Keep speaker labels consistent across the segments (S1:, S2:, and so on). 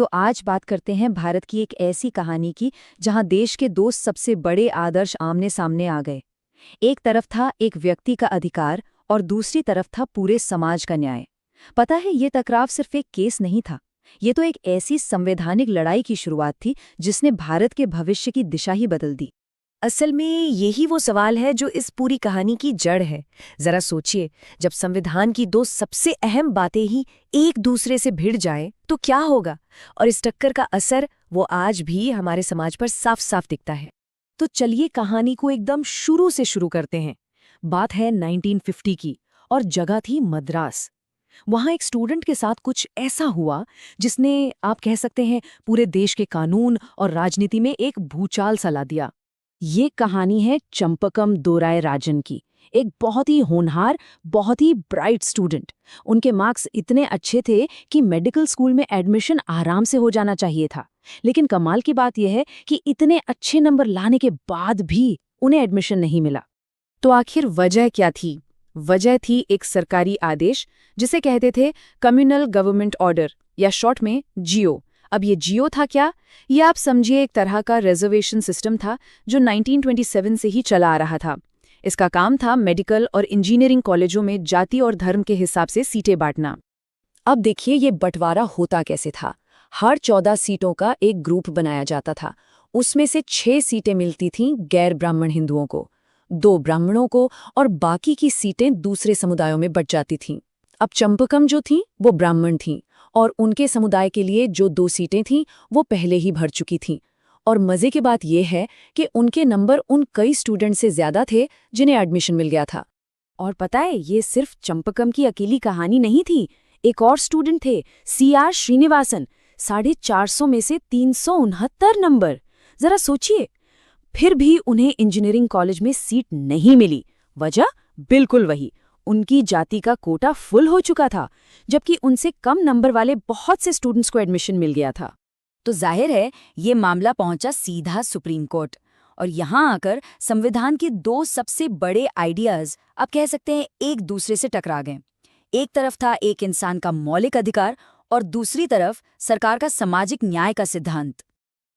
S1: तो आज बात करते हैं भारत की एक ऐसी कहानी की जहां देश के दो सबसे बड़े आदर्श आमने सामने आ गए। एक तरफ था एक व्यक्ति का अधिकार और दूसरी तरफ था पूरे समाज का न्याय। पता है, ये टकराव सिर्फ एक केस नहीं था। ये तो एक ऐसी संवैधानिक लड़ाई की शुरुआत थी जिसने भारत के भविष्य की दिशा ही बदल दी।
S2: असल में यही वो सवाल है जो इस पूरी कहानी की जड़ है। जरा सोचिए, जब संविधान की दो सबसे अहम बातें ही एक दूसरे से भिड़ जाएं तो क्या होगा। और इस टक्कर का असर वो आज भी हमारे समाज पर साफ साफ दिखता है। तो चलिए कहानी को एकदम शुरू से शुरू करते हैं। बात है 1950 की और जगह थी मद्रास। वहां एक स्टूडेंट के साथ कुछ ऐसा हुआ जिसने, आप कह सकते हैं, पूरे देश के कानून और राजनीति में एक भूचाल सा ला दिया। ये कहानी है चंपकम दोरायराजन की। एक बहुत ही होनहार, बहुत ही ब्राइट स्टूडेंट। उनके मार्क्स इतने अच्छे थे कि मेडिकल स्कूल में एडमिशन आराम से हो जाना चाहिए था। लेकिन कमाल की बात यह है कि इतने अच्छे नंबर लाने के बाद भी उन्हें एडमिशन नहीं मिला। तो आखिर वजह क्या थी? वजह थी एक सरकारी आदेश जिसे कहते थे कम्युनल गवर्नमेंट ऑर्डर, या शॉर्ट में जियो। अब ये जियो था क्या? ये आप समझिए एक तरह का रिजर्वेशन सिस्टम था जो 1927 से ही चला आ रहा था। इसका काम था मेडिकल और इंजीनियरिंग कॉलेजों में जाति और धर्म के हिसाब से सीटें बांटना। अब देखिए ये बंटवारा होता कैसे था। हर 14 सीटों का एक ग्रुप बनाया जाता था। उसमें से 6 सीटें मिलती थीं गैर ब्राह्मण हिंदुओं को, 2 ब्राह्मणों को, और बाकी की सीटें दूसरे समुदायों में बट जाती थीं। अब चंपकम जो थीं वो ब्राह्मण थीं और उनके समुदाय के लिए जो 2 सीटें थीं वो पहले ही भर चुकी थीं। और मज़े की बात यह है कि उनके नंबर उन कई स्टूडेंट से ज़्यादा थे जिन्हें एडमिशन मिल गया था। और पता है, ये सिर्फ चंपकम की अकेली कहानी नहीं थी। एक और स्टूडेंट थे, CR श्रीनिवासन। 450 में से 369 नंबर। जरा सोचिए, फिर भी उन्हें इंजीनियरिंग कॉलेज में सीट नहीं मिली। वजह बिल्कुल वही, उनकी जाति का कोटा फुल हो चुका था, जबकि उनसे कम नंबर वाले बहुत से स्टूडेंट्स को एडमिशन मिल गया था।
S1: तो जाहिर है ये मामला पहुंचा सीधा सुप्रीम कोर्ट। और यहां आकर संविधान के 2 सबसे बड़े आइडियाज, आप कह सकते हैं, एक दूसरे से टकरा गए। एक तरफ था एक इंसान का मौलिक अधिकार और दूसरी तरफ सरकार का सामाजिक न्याय का सिद्धांत।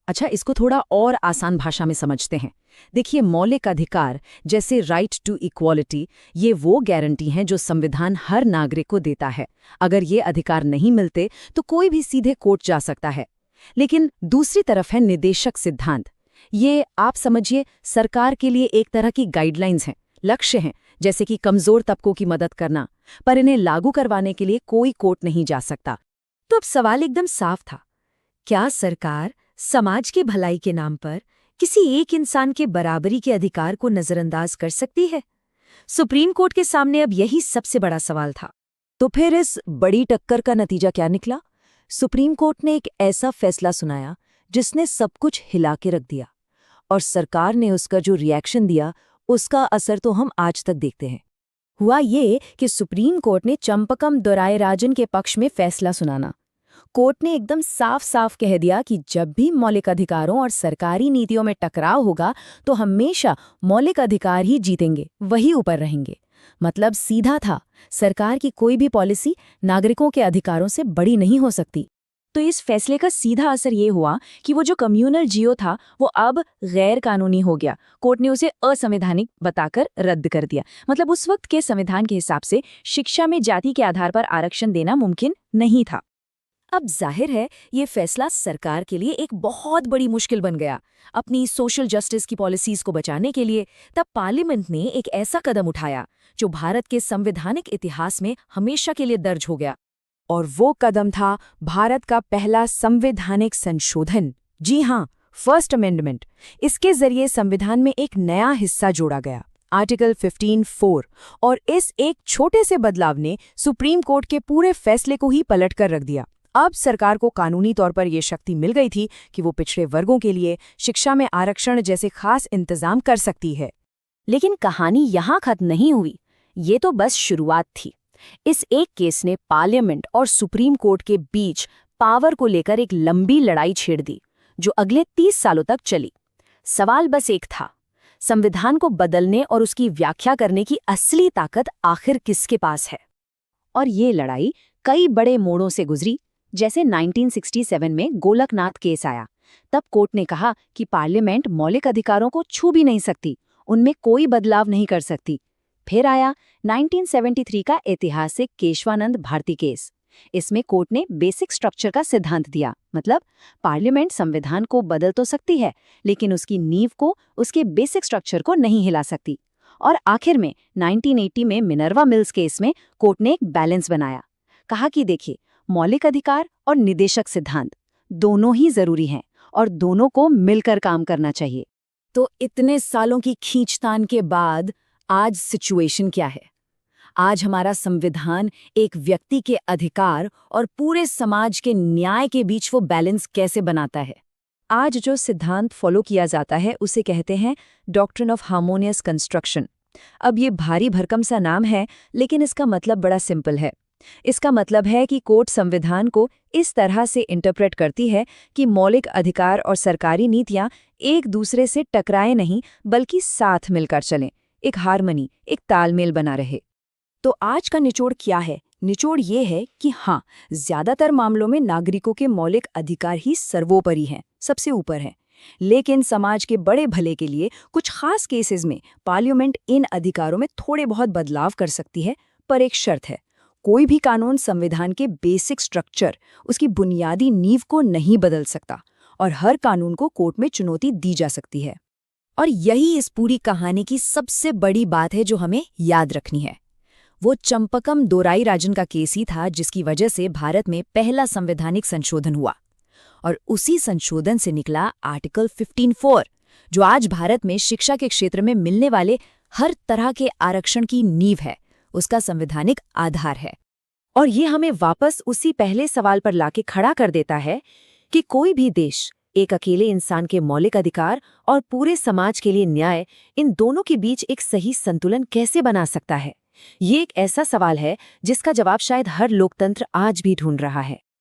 S2: अच्छा, इसको थोड़ा और आसान भाषा में समझते हैं। देखिए, मौलिक अधिकार जैसे राइट टू इक्वालिटी, ये वो गारंटी हैं जो संविधान हर नागरिक को देता है। अगर ये अधिकार नहीं मिलते तो कोई भी सीधे कोर्ट जा सकता है। लेकिन दूसरी तरफ है निदेशक सिद्धांत। ये आप समझिए सरकार के लिए एक तरह की गाइडलाइंस हैं, लक्ष्य हैं, जैसे कि कमजोर तबकों की मदद करना, पर इन्हें लागू करवाने के लिए कोई कोर्ट नहीं जा सकता। तो अब सवाल एकदम साफ था, क्या सरकार समाज की भलाई के नाम पर किसी एक इंसान के बराबरी के अधिकार को नजरअंदाज कर सकती है? सुप्रीम कोर्ट के सामने अब यही सबसे बड़ा सवाल था। तो फिर इस बड़ी टक्कर का नतीजा क्या निकला? सुप्रीम कोर्ट ने एक ऐसा फैसला सुनाया जिसने सब कुछ हिला के रख दिया, और सरकार ने उसका जो रिएक्शन दिया उसका असर तो हम आज तक देखते हैं। हुआ ये कि सुप्रीम कोर्ट ने चंपकम दोरायराजन के पक्ष में फैसला सुनाना। कोर्ट ने एकदम साफ साफ कह दिया कि जब भी मौलिक अधिकारों और सरकारी नीतियों में टकराव होगा तो हमेशा मौलिक अधिकार ही जीतेंगे, वही ऊपर रहेंगे। मतलब सीधा था, सरकार की कोई भी पॉलिसी नागरिकों के अधिकारों से बड़ी नहीं हो सकती। तो इस फैसले का सीधा असर ये हुआ कि वो जो कम्युनल जियो था वो अब गैर कानूनी हो गया। कोर्ट ने उसे असंवैधानिक बताकर रद्द कर दिया। मतलब उस वक्त के संविधान के हिसाब से शिक्षा में जाति के आधार पर आरक्षण देना मुमकिन नहीं था। अब जाहिर है ये फैसला सरकार के लिए एक बहुत बड़ी मुश्किल बन गया। अपनी सोशल जस्टिस की पॉलिसीज को बचाने के लिए तब पार्लियामेंट ने एक ऐसा कदम उठाया जो भारत के संवैधानिक इतिहास में हमेशा के लिए दर्ज हो गया। और वो कदम था भारत का पहला संवैधानिक संशोधन। जी हाँ, फर्स्ट अमेंडमेंट। इसके जरिए संविधान में एक नया हिस्सा जोड़ा गया, आर्टिकल 15(4), और इस एक छोटे से बदलाव ने सुप्रीम कोर्ट के पूरे फैसले को ही पलट कर रख दिया। अब सरकार को कानूनी तौर पर यह शक्ति मिल गई थी कि वो पिछड़े वर्गों के लिए शिक्षा में आरक्षण जैसे खास इंतजाम कर सकती है। लेकिन कहानी यहाँ खत्म नहीं हुई, ये तो बस शुरुआत थी। इस एक केस ने पार्लियामेंट और सुप्रीम कोर्ट के बीच पावर को लेकर एक लंबी लड़ाई छेड़ दी, जो अगले 30 सालों तक चली। सवाल बस एक था, संविधान को बदलने और उसकी व्याख्या करने की असली ताकत आखिर किसके पास है? और ये लड़ाई कई बड़े मोड़ों से गुजरी,
S1: जैसे 1967 में गोलकनाथ केस आया, तब कोर्ट ने कहा कि पार्लियामेंट मौलिक अधिकारों को छू भी नहीं सकती, उनमें कोई बदलाव नहीं कर सकती। फिर आया 1973 का ऐतिहासिक केशवानंद भारती केस। इसमें कोर्ट ने बेसिक स्ट्रक्चर का सिद्धांत दिया, मतलब पार्लियामेंट संविधान को बदल तो सकती है, लेकिन उसकी नींव को, उसके बेसिक स्ट्रक्चर को नहीं हिला सकती। और आखिर में 1980 में मिनर्वा मिल्स केस में कोर्ट ने एक बैलेंस बनाया। कहा कि देखिए, मौलिक अधिकार और निदेशक सिद्धांत दोनों ही जरूरी हैं और दोनों को मिलकर काम करना चाहिए।
S2: तो इतने सालों की खींचतान के बाद आज सिचुएशन क्या है? आज हमारा संविधान एक व्यक्ति के अधिकार और पूरे समाज के न्याय के बीच वो बैलेंस कैसे बनाता है?
S1: आज जो सिद्धांत फॉलो किया जाता है उसे कहते हैं डॉक्ट्रिन ऑफ हार्मोनियस कंस्ट्रक्शन। अब ये भारी भरकम सा नाम है, लेकिन इसका मतलब बड़ा सिंपल है। इसका मतलब है कि कोर्ट संविधान को इस तरह से इंटरप्रेट करती है कि मौलिक अधिकार और सरकारी नीतियां एक दूसरे से टकराए नहीं, बल्कि साथ मिलकर चलें, एक हार्मनी, एक तालमेल बना रहे।
S2: तो आज का निचोड़ क्या है? निचोड़ ये है कि हाँ, ज्यादातर मामलों में नागरिकों के मौलिक अधिकार ही सर्वोपरि हैं, सबसे ऊपर हैं। लेकिन समाज के बड़े भले के लिए कुछ खास केसेस में पार्लियामेंट इन अधिकारों में थोड़े बहुत बदलाव कर सकती है, पर एक शर्त है। कोई भी कानून संविधान के बेसिक स्ट्रक्चर, उसकी बुनियादी नींव को नहीं बदल सकता, और हर कानून को कोर्ट में चुनौती दी जा सकती है। और यही इस पूरी कहानी की सबसे बड़ी बात है जो हमें याद रखनी है। वो चंपकम दोराईराजन का केस ही था जिसकी वजह से भारत में पहला संवैधानिक संशोधन हुआ, और उसी संशोधन से निकला आर्टिकल 15(4), जो आज भारत में शिक्षा के क्षेत्र में मिलने वाले हर तरह के आरक्षण की नींव है, उसका संवैधानिक आधार है। और ये हमें वापस उसी पहले सवाल पर लाके खड़ा कर देता है कि कोई भी देश एक अकेले इंसान के मौलिक अधिकार और पूरे समाज के लिए न्याय, इन दोनों के बीच एक सही संतुलन कैसे बना सकता है। ये एक ऐसा सवाल है जिसका जवाब शायद हर लोकतंत्र आज भी ढूंढ रहा है।